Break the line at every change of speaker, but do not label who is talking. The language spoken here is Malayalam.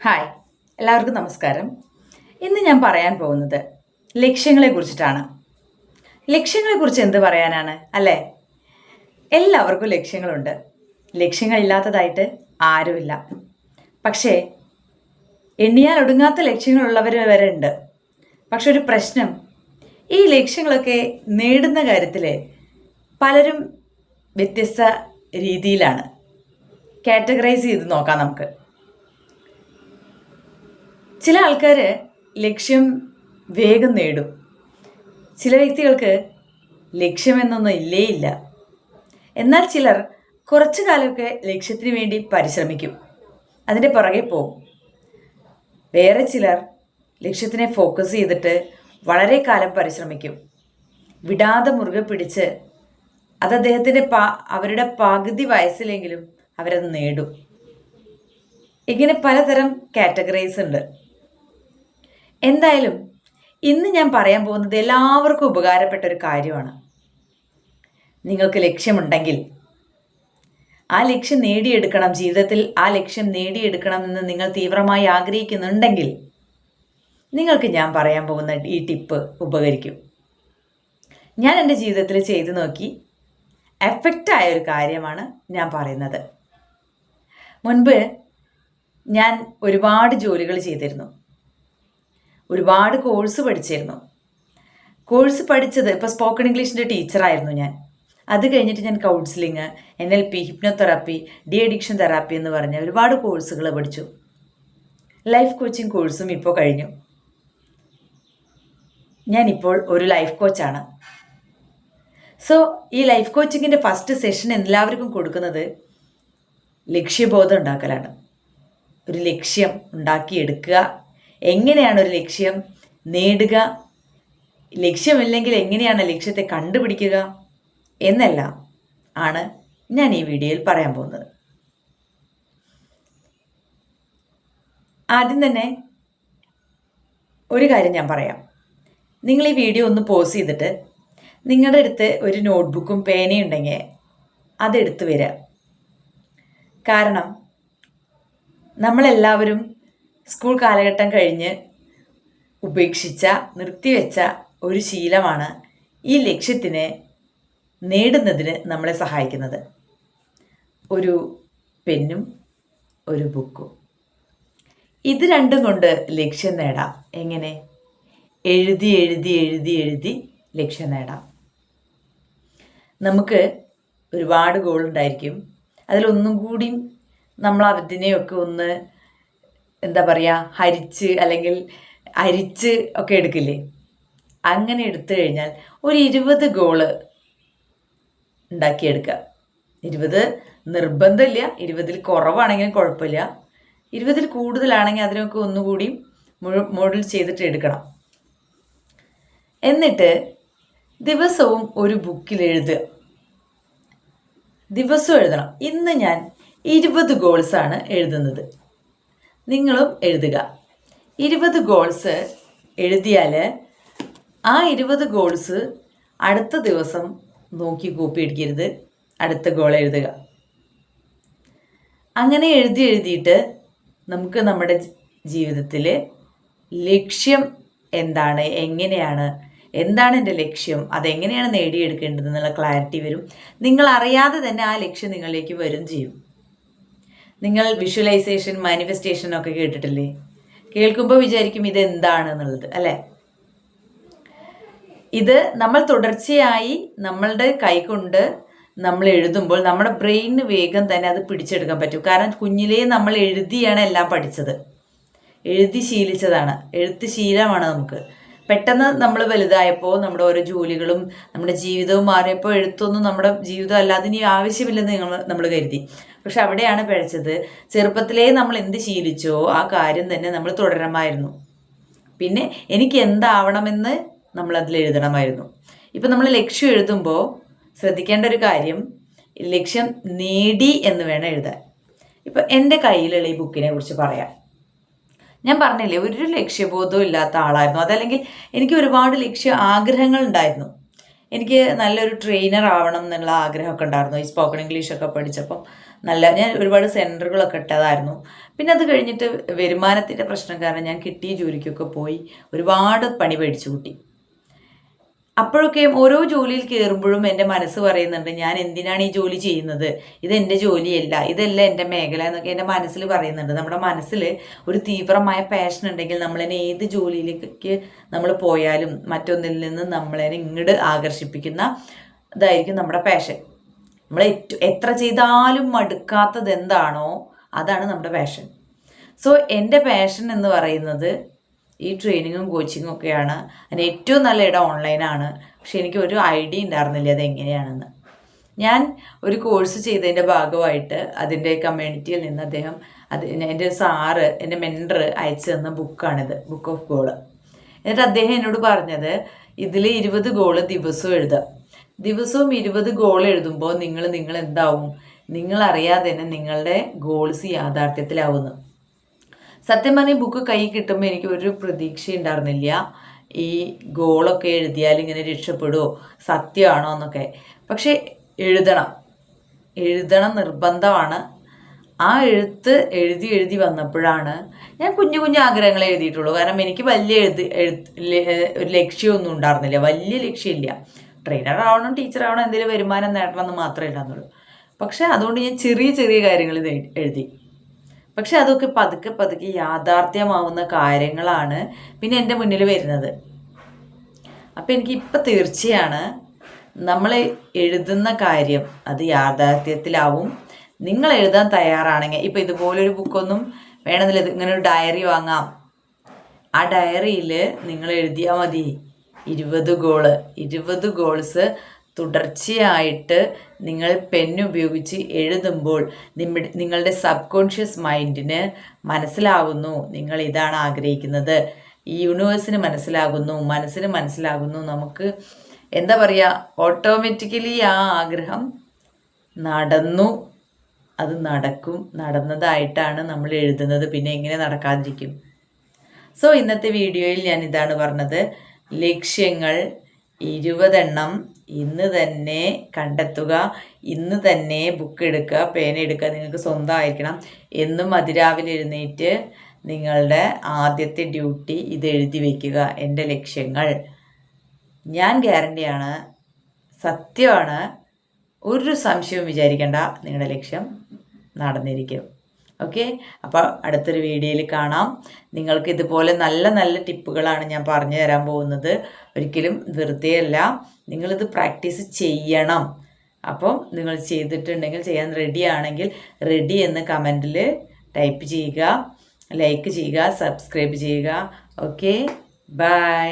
ഹായ്, എല്ലാവർക്കും നമസ്കാരം. ഇന്ന് ഞാൻ പറയാൻ പോകുന്നത് ലക്ഷ്യങ്ങളെക്കുറിച്ചിട്ടാണ്. ലക്ഷ്യങ്ങളെക്കുറിച്ച് എന്ത് പറയാനാണ് അല്ലേ? എല്ലാവർക്കും ലക്ഷ്യങ്ങളുണ്ട്. ലക്ഷ്യങ്ങളില്ലാത്തതായിട്ട് ആരുമില്ല. പക്ഷേ എണ്ണിയാൽ ഒടുങ്ങാത്ത ലക്ഷ്യങ്ങളുള്ളവർ വരെ ഉണ്ട്. പക്ഷെ ഒരു പ്രശ്നം, ഈ ലക്ഷ്യങ്ങളൊക്കെ നേടുന്ന കാര്യത്തിൽ പലരും വ്യത്യസ്ത രീതിയിലാണ്. കാറ്റഗറൈസ് ചെയ്ത് നോക്കാം നമുക്ക്. ചില ആൾക്കാർ ലക്ഷ്യം വേഗം നേടും. ചില വ്യക്തികൾക്ക് ലക്ഷ്യമെന്നൊന്നും ഇല്ല. എന്നാൽ ചിലർ കുറച്ചു കാലമൊക്കെ ലക്ഷ്യത്തിന് വേണ്ടി പരിശ്രമിക്കും, അതിൻ്റെ പുറകെ പോകും. വേറെ ചിലർ ലക്ഷ്യത്തിനെ ഫോക്കസ് ചെയ്തിട്ട് വളരെ കാലം പരിശ്രമിക്കും, വിടാതെ മുറുകെ പിടിച്ച് അത് അദ്ദേഹത്തിൻ്റെ അവരുടെ പകുതി വയസ്സിലെങ്കിലും അവരത് നേടും. ഇങ്ങനെ പലതരം കാറ്റഗറൈസ് ഉണ്ട്. എന്തായാലും ഇന്ന് ഞാൻ പറയാൻ പോകുന്നത് എല്ലാവർക്കും ഉപകാരപ്പെട്ട ഒരു കാര്യമാണ്. നിങ്ങൾക്ക് ലക്ഷ്യമുണ്ടെങ്കിൽ ആ ലക്ഷ്യം നേടിയെടുക്കണം, ജീവിതത്തിൽ ആ ലക്ഷ്യം നേടിയെടുക്കണം എന്ന് നിങ്ങൾ തീവ്രമായി ആഗ്രഹിക്കുന്നുണ്ടെങ്കിൽ നിങ്ങൾക്ക് ഞാൻ പറയാൻ പോകുന്ന ഈ ടിപ്പ് ഉപകരിക്കും. ഞാൻ എൻ്റെ ജീവിതത്തിൽ ചെയ്തു നോക്കി എഫക്റ്റായ ഒരു കാര്യമാണ് ഞാൻ പറയുന്നത്. മുൻപ് ഞാൻ ഒരുപാട് ജോലികൾ ചെയ്തിരുന്നു, ഒരുപാട് കോഴ്സ് പഠിച്ചിരുന്നു. കോഴ്സ് പഠിച്ചത് ഇപ്പോൾ സ്പോക്കൺ ഇംഗ്ലീഷിൻ്റെ ടീച്ചറായിരുന്നു ഞാൻ. അത് കഴിഞ്ഞിട്ട് ഞാൻ counselling, NLP, hypnotherapy, de addiction therapy എന്ന് പറഞ്ഞ ഒരുപാട് കോഴ്സുകൾ പഠിച്ചു. ലൈഫ് കോച്ചിങ് കോഴ്സും ഇപ്പോൾ കഴിഞ്ഞു. ഞാനിപ്പോൾ ഒരു ലൈഫ് കോച്ചാണ്. സോ ഈ ലൈഫ് കോച്ചിങ്ങിൻ്റെ ഫസ്റ്റ് സെഷൻ എല്ലാവർക്കും കൊടുക്കുന്നത് ലക്ഷ്യബോധം ഉണ്ടാക്കലാണ്. ഒരു ലക്ഷ്യം ഉണ്ടാക്കിയെടുക്കുക, എങ്ങനെയാണ് ഒരു ലക്ഷ്യം നേടുക, ലക്ഷ്യമില്ലെങ്കിൽ എങ്ങനെയാണ് ലക്ഷ്യത്തെ കണ്ടുപിടിക്കുക എന്നെല്ലാം ആണ് ഞാൻ ഈ വീഡിയോയിൽ പറയാൻ പോകുന്നത്. ആദ്യം തന്നെ ഒരു കാര്യം ഞാൻ പറയാം. നിങ്ങൾ ഈ വീഡിയോ ഒന്ന് പോസ് ചെയ്തിട്ട് നിങ്ങളുടെ അടുത്ത് ഒരു നോട്ട്ബുക്കും പേനയും ഉണ്ടെങ്കിൽ അതെടുത്ത് വരിക. കാരണം നമ്മളെല്ലാവരും സ്കൂൾ കാലഘട്ടം കഴിഞ്ഞ് ഉപേക്ഷിച്ച, നിർത്തിവെച്ച ഒരു ശീലമാണ് ഈ ലക്ഷ്യത്തിനെ നേടുന്നതിന് നമ്മളെ സഹായിക്കുന്നത്. ഒരു പെന്നും ഒരു ബുക്കും. ഇത് രണ്ടും കൊണ്ട് ലക്ഷ്യം നേടാം. എങ്ങനെ? എഴുതി എഴുതി എഴുതി എഴുതി ലക്ഷ്യം നേടാം. നമുക്ക് ഒരുപാട് ഗോൾ ഉണ്ടായിരിക്കും. അതിലൊന്നും കൂടി നമ്മൾ അതിനെയൊക്കെ ഒന്ന് എന്താ പറയുക, ഹരിച്ച് അല്ലെങ്കിൽ അരിച്ച് ഒക്കെ എടുക്കില്ലേ? അങ്ങനെ എടുത്തു കഴിഞ്ഞാൽ ഒരു 20 ഗോള് ഉണ്ടാക്കിയെടുക്കുക. 20 നിർബന്ധമില്ല, 20ൽ കുറവാണെങ്കിലും കുഴപ്പമില്ല. 20ൽ കൂടുതലാണെങ്കിൽ അതിനൊക്കെ ഒന്നുകൂടി മോഡൽ ചെയ്തിട്ട് എടുക്കണം. എന്നിട്ട് ദിവസവും ഒരു ബുക്കിൽ എഴുതുക. ദിവസവും എഴുതണം. ഇന്ന് ഞാൻ 20 ഗോൾസാണ് എഴുതുന്നത്. നിങ്ങളും എഴുതുക. 20 ഗോൾസ് എഴുതിയാൽ ആ 20 ഗോൾസ് അടുത്ത ദിവസം നോക്കി കോപ്പി അടിക്കരുത്, അടുത്ത ഗോൾ എഴുതുക. അങ്ങനെ എഴുതിയിട്ട് നമുക്ക് നമ്മുടെ ജീവിതത്തിൽ ലക്ഷ്യം എന്താണ്, എന്താണ് എൻ്റെ ലക്ഷ്യം, അതെങ്ങനെയാണ് നേടിയെടുക്കേണ്ടതെന്നുള്ള ക്ലാരിറ്റി വരും. നിങ്ങൾ അറിയാതെ തന്നെ ആ ലക്ഷ്യം നിങ്ങളിലേക്ക് വരും ചെയ്യും. നിങ്ങൾ വിഷ്വലൈസേഷൻ, മാനിഫെസ്റ്റേഷൻ ഒക്കെ കേട്ടിട്ടില്ലേ? കേൾക്കുമ്പോൾ വിചാരിക്കും ഇതെന്താണെന്നുള്ളത്, അല്ലേ? ഇത് നമ്മൾ തുടർച്ചയായി നമ്മളുടെ കൈകൊണ്ട് നമ്മൾ എഴുതുമ്പോൾ നമ്മുടെ ബ്രെയിനിന് വേഗം തന്നെ അത് പിടിച്ചെടുക്കാൻ പറ്റും. കാരണം കുഞ്ഞിലേ നമ്മൾ എഴുതിയാണ് എല്ലാം പഠിച്ചത്, എഴുതി ശീലിച്ചതാണ്, എഴുത്ത് ശീലമാണ് നമുക്ക്. പെട്ടെന്ന് നമ്മൾ വലുതായപ്പോൾ നമ്മുടെ ഓരോ ജോലികളും നമ്മുടെ ജീവിതവും മാറിയപ്പോൾ എഴുത്തൊന്നും നമ്മുടെ ജീവിതം അല്ലാതെ ഇനി ആവശ്യമില്ലെന്ന് നമ്മൾ കരുതി. പക്ഷെ അവിടെയാണ് പിഴച്ചത്. ചെറുപ്പത്തിലേ നമ്മൾ എന്ത് ശീലിച്ചോ ആ കാര്യം തന്നെ നമ്മൾ തുടരണമായിരുന്നു. പിന്നെ എനിക്ക് എന്താവണമെന്ന് നമ്മൾ അതിൽ എഴുതണമായിരുന്നു. ഇപ്പം നമ്മൾ ലക്ഷ്യം എഴുതുമ്പോൾ ശ്രദ്ധിക്കേണ്ട ഒരു കാര്യം, ലക്ഷ്യം നേടി എന്ന് വേണം എഴുതാൻ. ഇപ്പം എൻ്റെ കയ്യിലുള്ള ഈ ബുക്കിനെ കുറിച്ച് പറയാം. ഞാൻ പറഞ്ഞില്ലേ, ഒരു ലക്ഷ്യബോധവും ഇല്ലാത്ത ആളായിരുന്നു. അതല്ലെങ്കിൽ എനിക്ക് ഒരുപാട് ആഗ്രഹങ്ങൾ ഉണ്ടായിരുന്നു. എനിക്ക് നല്ലൊരു ട്രെയിനർ ആവണം എന്നുള്ള ആഗ്രഹമൊക്കെ ഉണ്ടായിരുന്നു. ഈ സ്പോക്കൺ ഇംഗ്ലീഷൊക്കെ പഠിച്ചപ്പം ഞാൻ ഒരുപാട് സെൻറ്ററുകളൊക്കെ ഇട്ടതായിരുന്നു. പിന്നെ അത് കഴിഞ്ഞിട്ട് വരുമാനത്തിൻ്റെ പ്രശ്നം കാരണം ഞാൻ കിട്ടിയ ജോലിക്കൊക്കെ പോയി ഒരുപാട് പണി പഠിച്ചു കൂട്ടി. അപ്പോഴൊക്കെ ഓരോ ജോലിയിൽ കയറുമ്പോഴും എൻ്റെ മനസ്സ് പറയുന്നുണ്ട്, ഞാൻ എന്തിനാണ് ഈ ജോലി ചെയ്യുന്നത്, ഇതെൻ്റെ ജോലിയല്ല, ഇതല്ല എൻ്റെ മേഖല എന്നൊക്കെ എൻ്റെ മനസ്സിൽ പറയുന്നുണ്ട്. നമ്മുടെ മനസ്സിൽ ഒരു തീവ്രമായ പാഷൻ ഉണ്ടെങ്കിൽ നമ്മളതിനെ ഏത് ജോലിയിലേക്ക് നമ്മൾ പോയാലും മറ്റൊന്നിൽ നിന്ന് നമ്മളതിനെ ഇങ്ങോട്ട് ആകർഷിപ്പിക്കുന്ന ഇതായിരിക്കും നമ്മുടെ പാഷൻ. നമ്മൾ എത്ര ചെയ്താലും മടുക്കാത്തത് എന്താണോ അതാണ് നമ്മുടെ പാഷൻ. സോ എൻ്റെ പാഷൻ എന്ന് പറയുന്നത് ഈ ട്രെയിനിങ്ങും കോച്ചിങ്ങും ഒക്കെയാണ്. അതിന് ഏറ്റവും നല്ല ഇടം ഓൺലൈനാണ്. പക്ഷെ എനിക്ക് ഒരു ഐഡിയ ഉണ്ടായിരുന്നില്ല അതെങ്ങനെയാണെന്ന്. ഞാൻ ഒരു കോഴ്സ് ചെയ്തതിൻ്റെ ഭാഗമായിട്ട് അതിൻ്റെ കമ്മ്യൂണിറ്റിയിൽ നിന്ന് അദ്ദേഹം എൻ്റെ സാറ്, എൻ്റെ മെൻറ്റർ അയച്ചു തന്ന ബുക്കാണിത്, ബുക്ക് ഓഫ് ഗോൾ. എന്നിട്ട് അദ്ദേഹം എന്നോട് പറഞ്ഞത്, ഇതിൽ 20 ഗോള് ദിവസവും എഴുതുക. ദിവസവും 20 ഗോൾ എഴുതുമ്പോൾ നിങ്ങൾ എന്താവും, നിങ്ങളറിയാതെ തന്നെ നിങ്ങളുടെ ഗോൾസ് യാഥാർത്ഥ്യത്തിലാവുന്നു. സത്യം പറഞ്ഞ ബുക്ക് കൈ കിട്ടുമ്പോൾ എനിക്ക് ഒരു പ്രതീക്ഷ ഉണ്ടായിരുന്നില്ല, ഈ ഗോളൊക്കെ എഴുതിയാൽ ഇങ്ങനെ രക്ഷപ്പെടുമോ, സത്യമാണോ എന്നൊക്കെ. പക്ഷെ എഴുതണം നിർബന്ധമാണ്. ആ എഴുതി വന്നപ്പോഴാണ് ഞാൻ കുഞ്ഞു ആഗ്രഹങ്ങൾ എഴുതിയിട്ടുള്ളൂ. കാരണം എനിക്ക് വലിയ ഒരു ലക്ഷ്യമൊന്നും ഉണ്ടായിരുന്നില്ല, വലിയ ലക്ഷ്യമില്ല. ട്രെയിനർ ആവണം, ടീച്ചർ ആവണം, എന്തെങ്കിലും വരുമാനം നേടണം എന്ന് മാത്രമേ ഉണ്ടായിരുന്നുള്ളൂ. പക്ഷെ അതുകൊണ്ട് ഞാൻ ചെറിയ കാര്യങ്ങൾ എഴുതി. പക്ഷെ അതൊക്കെ പതുക്കെ യാഥാർത്ഥ്യമാവുന്ന കാര്യങ്ങളാണ് പിന്നെ എൻ്റെ മുന്നിൽ വരുന്നത്. അപ്പം എനിക്കിപ്പോൾ തീർച്ചയാണ്, നമ്മൾ എഴുതുന്ന കാര്യം അത് യാഥാർത്ഥ്യത്തിലാവും. നിങ്ങൾ എഴുതാൻ തയ്യാറാണെങ്കിൽ, ഇപ്പോൾ ഇതുപോലൊരു ബുക്കൊന്നും വേണമെന്നില്ല, ഇങ്ങനെ ഒരു ഡയറി വാങ്ങാം. ആ ഡയറിയിൽ നിങ്ങൾ എഴുതിയാൽ മതി 20 ഗോൾസ് തുടർച്ചയായിട്ട് നിങ്ങൾ പെന്നുപയോഗിച്ച് എഴുതുമ്പോൾ നിങ്ങളുടെ സബ് കോൺഷ്യസ് മൈൻഡിന് മനസ്സിലാകുന്നു നിങ്ങൾ ഇതാണ് ആഗ്രഹിക്കുന്നത്. ഈ യൂണിവേഴ്സിന് മനസ്സിലാകുന്നു, മനസ്സിന് മനസ്സിലാകുന്നു. നമുക്ക് എന്താ പറയുക, ഓട്ടോമാറ്റിക്കലി ആ ആഗ്രഹം നടന്നു, അത് നടക്കും. നടന്നതായിട്ടാണ് നമ്മൾ എഴുതുന്നത്. പിന്നെ എങ്ങനെ നടക്കാതിരിക്കും? സോ ഇന്നത്തെ വീഡിയോയിൽ ഞാൻ ഇതാണ് പറഞ്ഞത്, ലക്ഷ്യങ്ങൾ 20 എണ്ണം ഇന്ന് തന്നെ കണ്ടെത്തുക. ഇന്ന് തന്നെ ബുക്ക് എടുക്കുക, പേന എടുക്കുക. നിങ്ങൾക്ക് സ്വന്തമായിരിക്കണം. എന്നും അതിരാവിലെ എഴുന്നേറ്റ് നിങ്ങളുടെ ആദ്യത്തെ ഡ്യൂട്ടി ഇത് എഴുതി വയ്ക്കുക, എൻ്റെ ലക്ഷ്യങ്ങൾ. ഞാൻ ഗ്യാരണ്ടിയാണ്, സത്യമാണ്, ഒരു സംശയവും വിചാരിക്കേണ്ട, നിങ്ങളുടെ ലക്ഷ്യം നടന്നിരിക്കും. ഓക്കെ, അപ്പോൾ അടുത്തൊരു വീഡിയോയിൽ കാണാം. നിങ്ങൾക്ക് ഇതുപോലെ നല്ല ടിപ്പുകളാണ് ഞാൻ പറഞ്ഞു തരാൻ പോകുന്നത്. ഒരിക്കലും വെറുതെ അല്ല, നിങ്ങളിത് പ്രാക്ടീസ് ചെയ്യണം. അപ്പം നിങ്ങൾ ചെയ്തിട്ടുണ്ടെങ്കിൽ, ചെയ്യാൻ റെഡിയാണെങ്കിൽ റെഡി എന്ന് കമൻറ്റിൽ ടൈപ്പ് ചെയ്യുക, ലൈക്ക് ചെയ്യുക, സബ്സ്ക്രൈബ് ചെയ്യുക. Okay, by.